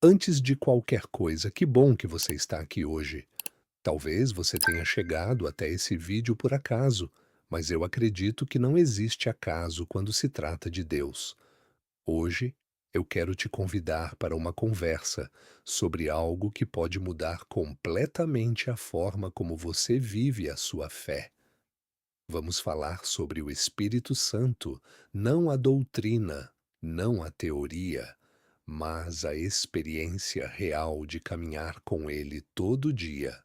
Antes de qualquer coisa, que bom que você está aqui hoje. Talvez você tenha chegado até esse vídeo por acaso, mas eu acredito que não existe acaso quando se trata de Deus. Hoje, eu quero te convidar para uma conversa sobre algo que pode mudar completamente a forma como você vive a sua fé. Vamos falar sobre o Espírito Santo, não a doutrina, não a teoria, mas a experiência real de caminhar com Ele todo dia.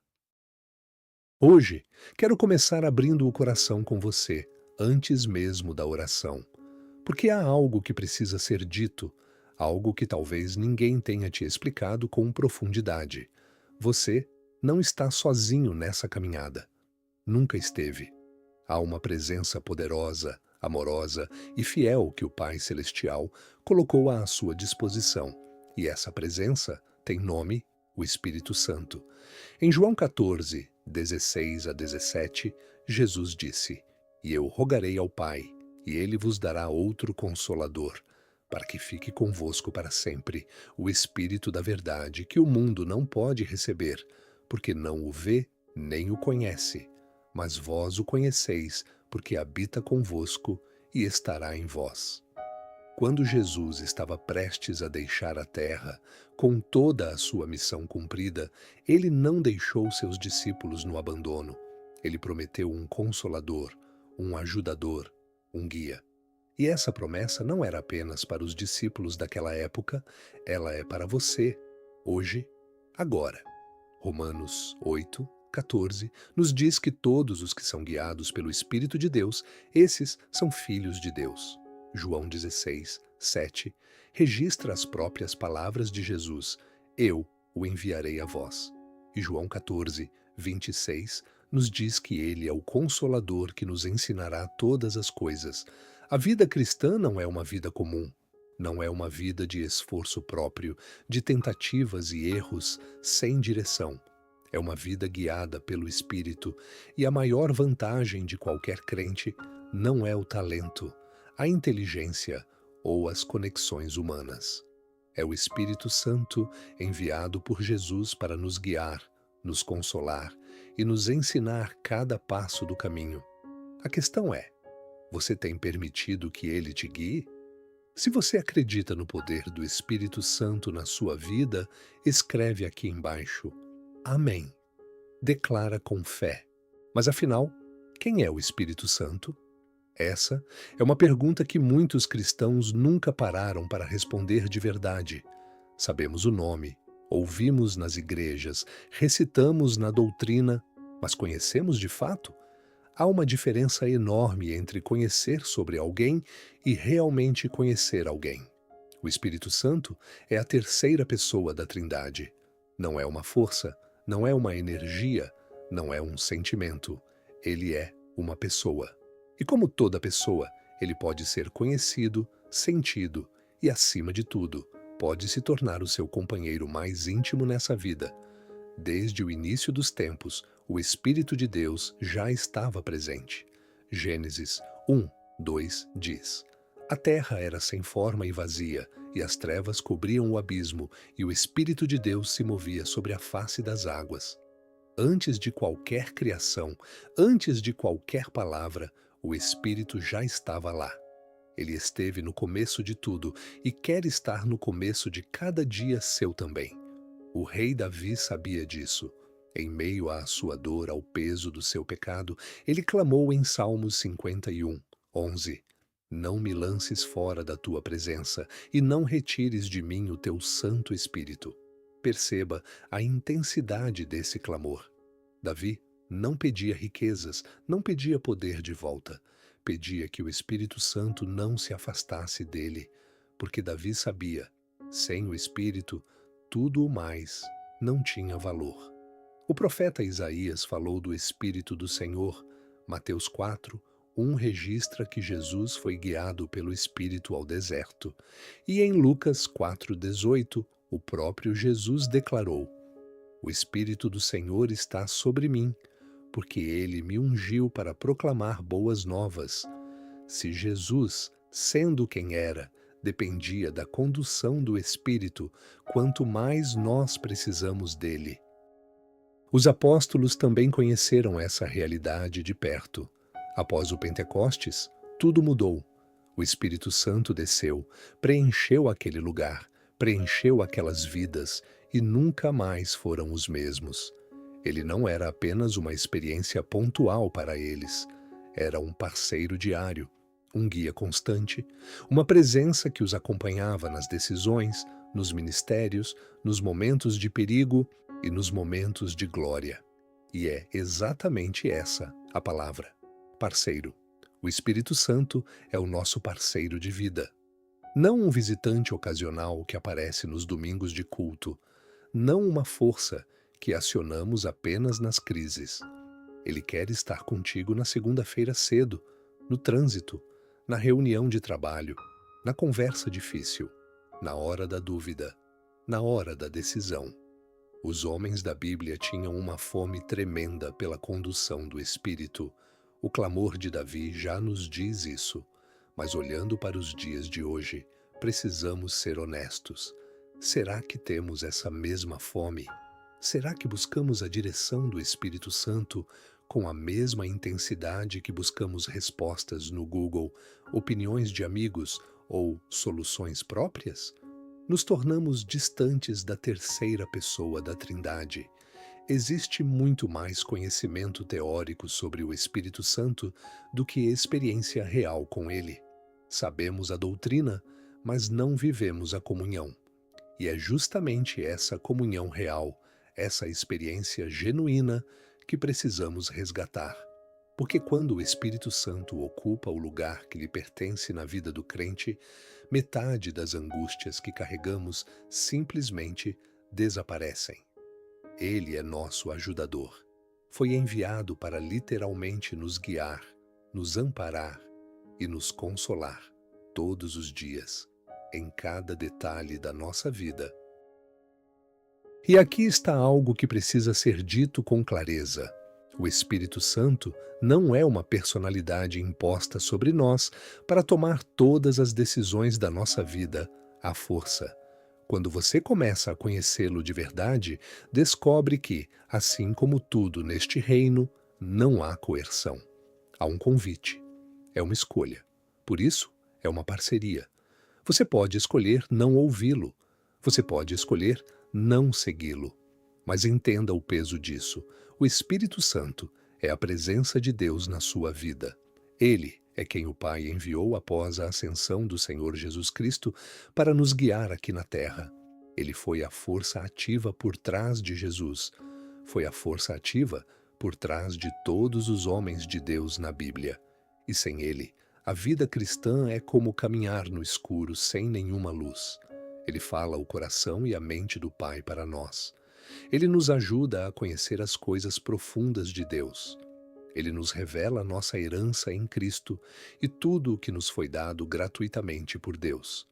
Hoje, quero começar abrindo o coração com você, antes mesmo da oração, porque há algo que precisa ser dito, algo que talvez ninguém tenha te explicado com profundidade. Você não está sozinho nessa caminhada. Nunca esteve. Há uma presença poderosa, amorosa e fiel que o Pai Celestial colocou à sua disposição. E essa presença tem nome, o Espírito Santo. Em João 14, 16 a 17, Jesus disse: E eu rogarei ao Pai, e ele vos dará outro consolador, para que fique convosco para sempre, o Espírito da verdade, que o mundo não pode receber, porque não o vê nem o conhece. Mas vós o conheceis, porque habita convosco e estará em vós. Quando Jesus estava prestes a deixar a terra, com toda a sua missão cumprida, ele não deixou seus discípulos no abandono. Ele prometeu um consolador, um ajudador, um guia. E essa promessa não era apenas para os discípulos daquela época, ela é para você, hoje, agora. Romanos 8, 14 nos diz que todos os que são guiados pelo Espírito de Deus, esses são filhos de Deus. João 16, 7 registra as próprias palavras de Jesus: Eu o enviarei a vós. E João 14, 26 nos diz que ele é o Consolador que nos ensinará todas as coisas. A vida cristã não é uma vida comum. Não é uma vida de esforço próprio, de tentativas e erros sem direção. É uma vida guiada pelo Espírito, e a maior vantagem de qualquer crente não é o talento, a inteligência ou as conexões humanas. É o Espírito Santo enviado por Jesus para nos guiar, nos consolar e nos ensinar cada passo do caminho. A questão é: você tem permitido que ele te guie? Se você acredita no poder do Espírito Santo na sua vida, escreve aqui embaixo: Amém. Declara com fé. Mas afinal, quem é o Espírito Santo? Essa é uma pergunta que muitos cristãos nunca pararam para responder de verdade. Sabemos o nome, ouvimos nas igrejas, recitamos na doutrina, mas conhecemos de fato? Há uma diferença enorme entre conhecer sobre alguém e realmente conhecer alguém. O Espírito Santo é a terceira pessoa da Trindade. Não é uma força, não é uma energia, não é um sentimento. Ele é uma pessoa. E como toda pessoa, ele pode ser conhecido, sentido e, acima de tudo, pode se tornar o seu companheiro mais íntimo nessa vida. Desde o início dos tempos, o Espírito de Deus já estava presente. Gênesis 1, 2 diz: A terra era sem forma e vazia, e as trevas cobriam o abismo, e o Espírito de Deus se movia sobre a face das águas. Antes de qualquer criação, antes de qualquer palavra, o Espírito já estava lá. Ele esteve no começo de tudo e quer estar no começo de cada dia seu também. O rei Davi sabia disso. Em meio à sua dor, ao peso do seu pecado, ele clamou em Salmos 51, 11: Não me lances fora da tua presença e não retires de mim o teu Santo Espírito. Perceba a intensidade desse clamor. Davi não pedia riquezas, não pedia poder de volta. Pedia que o Espírito Santo não se afastasse dele, porque Davi sabia, sem o Espírito, tudo o mais não tinha valor. O profeta Isaías falou do Espírito do Senhor. Mateus 4, 1 registra que Jesus foi guiado pelo Espírito ao deserto. E em Lucas 4,18, o próprio Jesus declarou: O Espírito do Senhor está sobre mim, porque ele me ungiu para proclamar boas novas. Se Jesus, sendo quem era, dependia da condução do Espírito, quanto mais nós precisamos dele. Os apóstolos também conheceram essa realidade de perto. Após o Pentecostes, tudo mudou. O Espírito Santo desceu, preencheu aquele lugar, preencheu aquelas vidas e nunca mais foram os mesmos. Ele não era apenas uma experiência pontual para eles, era um parceiro diário, um guia constante, uma presença que os acompanhava nas decisões, nos ministérios, nos momentos de perigo e nos momentos de glória. E é exatamente essa a palavra: parceiro. O Espírito Santo é o nosso parceiro de vida. Não um visitante ocasional que aparece nos domingos de culto, não uma força que acionamos apenas nas crises. Ele quer estar contigo na segunda-feira cedo, no trânsito, na reunião de trabalho, na conversa difícil, na hora da dúvida, na hora da decisão. Os homens da Bíblia tinham uma fome tremenda pela condução do Espírito. O clamor de Davi já nos diz isso, mas olhando para os dias de hoje, precisamos ser honestos. Será que temos essa mesma fome? Será que buscamos a direção do Espírito Santo com a mesma intensidade que buscamos respostas no Google, opiniões de amigos ou soluções próprias? Nos tornamos distantes da terceira pessoa da Trindade. Existe muito mais conhecimento teórico sobre o Espírito Santo do que experiência real com ele. Sabemos a doutrina, mas não vivemos a comunhão. E é justamente essa comunhão real, essa experiência genuína, que precisamos resgatar. Porque quando o Espírito Santo ocupa o lugar que lhe pertence na vida do crente, metade das angústias que carregamos simplesmente desaparecem. Ele é nosso ajudador. Foi enviado para literalmente nos guiar, nos amparar e nos consolar todos os dias, em cada detalhe da nossa vida. E aqui está algo que precisa ser dito com clareza. O Espírito Santo não é uma personalidade imposta sobre nós para tomar todas as decisões da nossa vida à força. Quando você começa a conhecê-lo de verdade, descobre que, assim como tudo neste reino, não há coerção. Há um convite. É uma escolha. Por isso, é uma parceria. Você pode escolher não ouvi-lo. Você pode escolher não segui-lo. Mas entenda o peso disso. O Espírito Santo é a presença de Deus na sua vida. Ele é quem o Pai enviou após a ascensão do Senhor Jesus Cristo para nos guiar aqui na terra. Ele foi a força ativa por trás de Jesus. Foi a força ativa por trás de todos os homens de Deus na Bíblia. E sem ele, a vida cristã é como caminhar no escuro sem nenhuma luz. Ele fala o coração e a mente do Pai para nós. Ele nos ajuda a conhecer as coisas profundas de Deus. Ele nos revela a nossa herança em Cristo e tudo o que nos foi dado gratuitamente por Deus.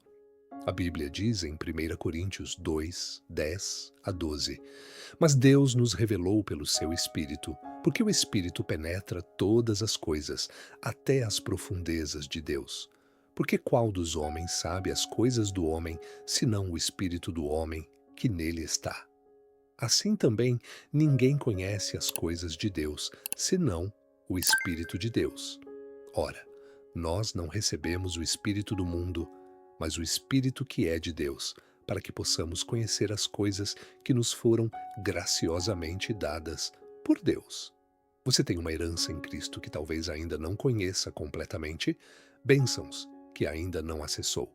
A Bíblia diz em 1 Coríntios 2, 10 a 12: Mas Deus nos revelou pelo seu Espírito, porque o Espírito penetra todas as coisas, até as profundezas de Deus. Porque qual dos homens sabe as coisas do homem, senão o Espírito do homem que nele está? Assim também, ninguém conhece as coisas de Deus, senão o Espírito de Deus. Ora, nós não recebemos o Espírito do mundo, mas o Espírito que é de Deus, para que possamos conhecer as coisas que nos foram graciosamente dadas por Deus. Você tem uma herança em Cristo que talvez ainda não conheça completamente, bênçãos que ainda não acessou,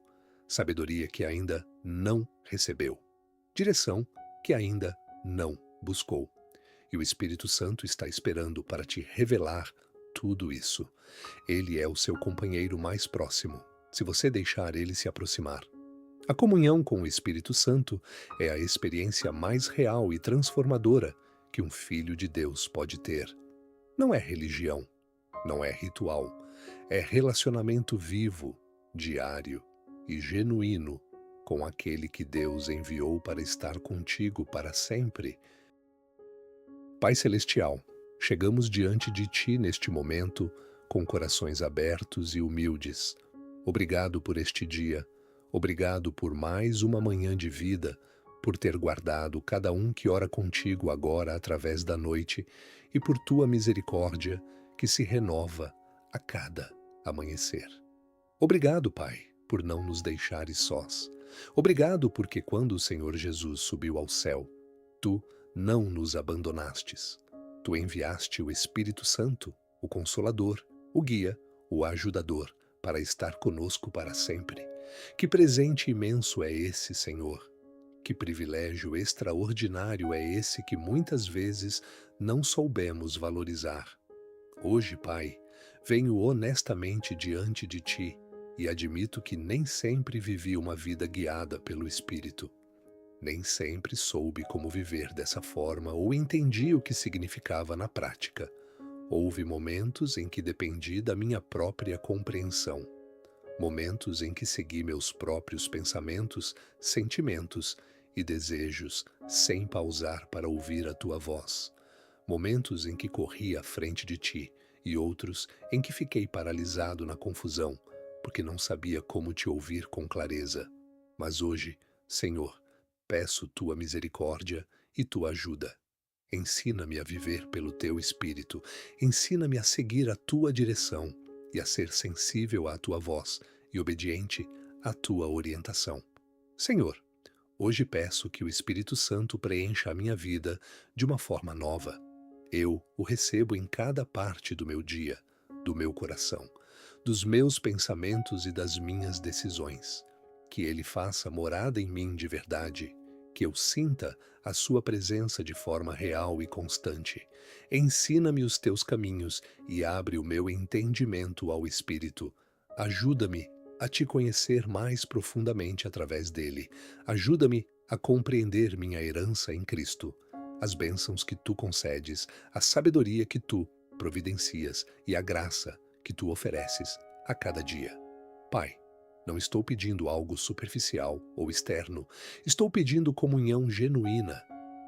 sabedoria que ainda não recebeu, direção que ainda não buscou. E o Espírito Santo está esperando para te revelar tudo isso. Ele é o seu companheiro mais próximo, se você deixar ele se aproximar. A comunhão com o Espírito Santo é a experiência mais real e transformadora que um filho de Deus pode ter. Não é religião, não é ritual, é relacionamento vivo, diário e genuíno com aquele que Deus enviou para estar contigo para sempre. Pai Celestial, chegamos diante de Ti neste momento com corações abertos e humildes. Obrigado por este dia. Obrigado por mais uma manhã de vida, por ter guardado cada um que ora contigo agora através da noite e por tua misericórdia que se renova a cada amanhecer. Obrigado, Pai, por não nos deixares sós. Obrigado porque quando o Senhor Jesus subiu ao céu, tu não nos abandonastes. Tu enviaste o Espírito Santo, o Consolador, o Guia, o Ajudador, para estar conosco para sempre. Que presente imenso é esse, Senhor! Que privilégio extraordinário é esse que muitas vezes não soubemos valorizar. Hoje, Pai, venho honestamente diante de Ti e admito que nem sempre vivi uma vida guiada pelo Espírito. Nem sempre soube como viver dessa forma ou entendi o que significava na prática. Houve momentos em que dependi da minha própria compreensão. Momentos em que segui meus próprios pensamentos, sentimentos e desejos sem pausar para ouvir a tua voz. Momentos em que corri à frente de ti e outros em que fiquei paralisado na confusão, porque não sabia como te ouvir com clareza. Mas hoje, Senhor, peço tua misericórdia e tua ajuda. Ensina-me a viver pelo teu Espírito, ensina-me a seguir a tua direção e a ser sensível à tua voz e obediente à tua orientação. Senhor, hoje peço que o Espírito Santo preencha a minha vida de uma forma nova. Eu o recebo em cada parte do meu dia, do meu coração, dos meus pensamentos e das minhas decisões. Que ele faça morada em mim de verdade, que eu sinta a sua presença de forma real e constante. Ensina-me os teus caminhos e abre o meu entendimento ao Espírito. Ajuda-me a te conhecer mais profundamente através dele. Ajuda-me a compreender minha herança em Cristo, as bênçãos que tu concedes, a sabedoria que tu providencias e a graça que tu ofereces a cada dia. Pai, não estou pedindo algo superficial ou externo, estou pedindo comunhão genuína.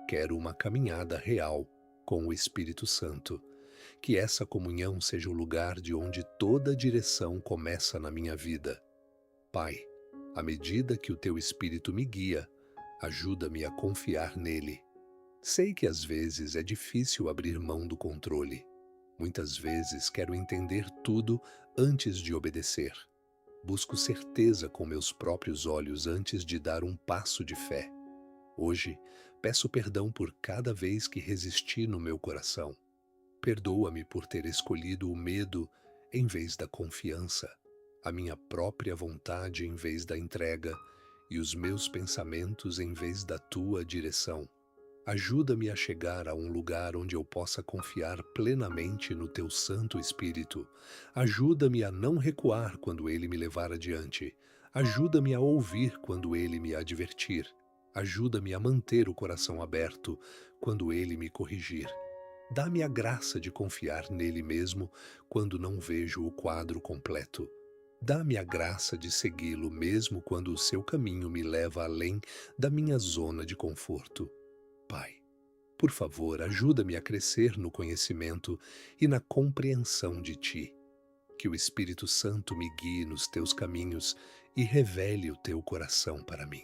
Quero uma caminhada real com o Espírito Santo. Que essa comunhão seja o lugar de onde toda direção começa na minha vida. Pai, à medida que o teu Espírito me guia, ajuda-me a confiar nele. Sei que às vezes é difícil abrir mão do controle. Muitas vezes quero entender tudo antes de obedecer. Busco certeza com meus próprios olhos antes de dar um passo de fé. Hoje, peço perdão por cada vez que resisti no meu coração. Perdoa-me por ter escolhido o medo em vez da confiança, a minha própria vontade em vez da entrega e os meus pensamentos em vez da tua direção. Ajuda-me a chegar a um lugar onde eu possa confiar plenamente no teu Santo Espírito. Ajuda-me a não recuar quando ele me levar adiante. Ajuda-me a ouvir quando ele me advertir. Ajuda-me a manter o coração aberto quando ele me corrigir. Dá-me a graça de confiar nele mesmo quando não vejo o quadro completo. Dá-me a graça de segui-lo mesmo quando o seu caminho me leva além da minha zona de conforto. Pai, por favor, ajuda-me a crescer no conhecimento e na compreensão de Ti. Que o Espírito Santo me guie nos Teus caminhos e revele o Teu coração para mim.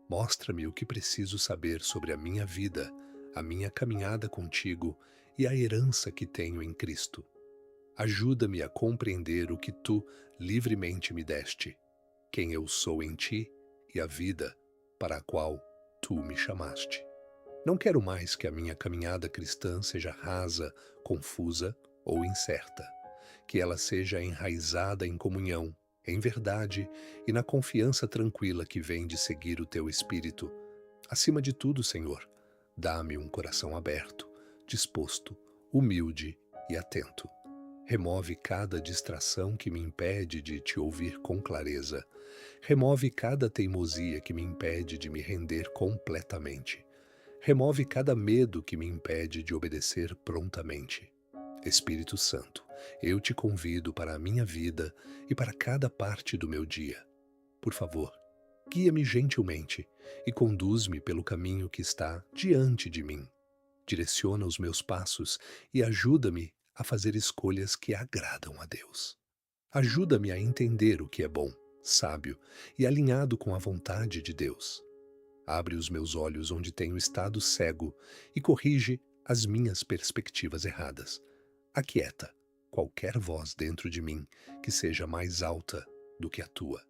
Mostra-me o que preciso saber sobre a minha vida, a minha caminhada contigo e a herança que tenho em Cristo. Ajuda-me a compreender o que Tu livremente me deste, quem eu sou em Ti e a vida para a qual Tu me chamaste. Não quero mais que a minha caminhada cristã seja rasa, confusa ou incerta. Que ela seja enraizada em comunhão, em verdade e na confiança tranquila que vem de seguir o Teu Espírito. Acima de tudo, Senhor, dá-me um coração aberto, disposto, humilde e atento. Remove cada distração que me impede de Te ouvir com clareza. Remove cada teimosia que me impede de me render completamente. Remove cada medo que me impede de obedecer prontamente. Espírito Santo, eu te convido para a minha vida e para cada parte do meu dia. Por favor, guia-me gentilmente e conduz-me pelo caminho que está diante de mim. Direciona os meus passos e ajuda-me a fazer escolhas que agradam a Deus. Ajuda-me a entender o que é bom sábio e alinhado com a vontade de Deus. Abre os meus olhos onde tenho estado cego e corrige as minhas perspectivas erradas. Aquieta qualquer voz dentro de mim que seja mais alta do que a tua.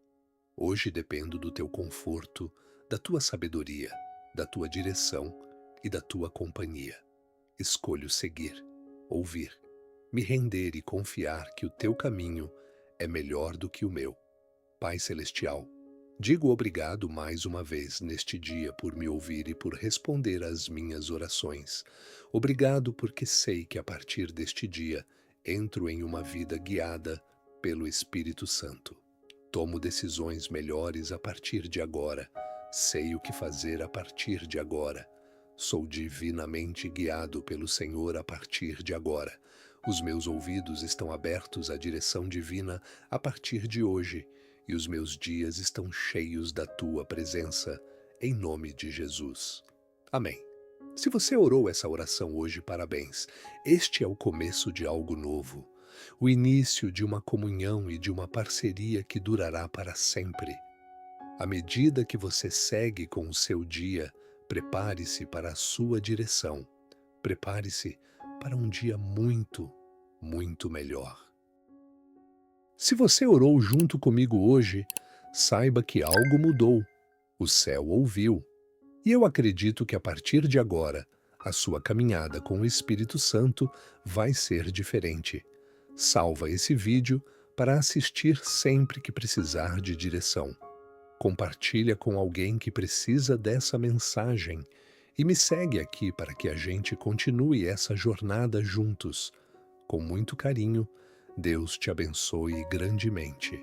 Hoje dependo do teu conforto, da tua sabedoria, da tua direção e da tua companhia. Escolho seguir, ouvir, me render e confiar que o teu caminho é melhor do que o meu. Pai Celestial, digo obrigado mais uma vez neste dia por me ouvir e por responder às minhas orações. Obrigado porque sei que a partir deste dia entro em uma vida guiada pelo Espírito Santo. Tomo decisões melhores a partir de agora. Sei o que fazer a partir de agora. Sou divinamente guiado pelo Senhor a partir de agora. Os meus ouvidos estão abertos à direção divina a partir de hoje, e os meus dias estão cheios da tua presença, em nome de Jesus. Amém. Se você orou essa oração hoje, parabéns. Este é o começo de algo novo, o início de uma comunhão e de uma parceria que durará para sempre. À medida que você segue com o seu dia, prepare-se para a sua direção. Prepare-se para um dia muito, muito melhor. Se você orou junto comigo hoje, saiba que algo mudou. O céu ouviu. E eu acredito que a partir de agora, a sua caminhada com o Espírito Santo vai ser diferente. Salva esse vídeo para assistir sempre que precisar de direção. Compartilha com alguém que precisa dessa mensagem e me segue aqui para que a gente continue essa jornada juntos. Com muito carinho, Deus te abençoe grandemente.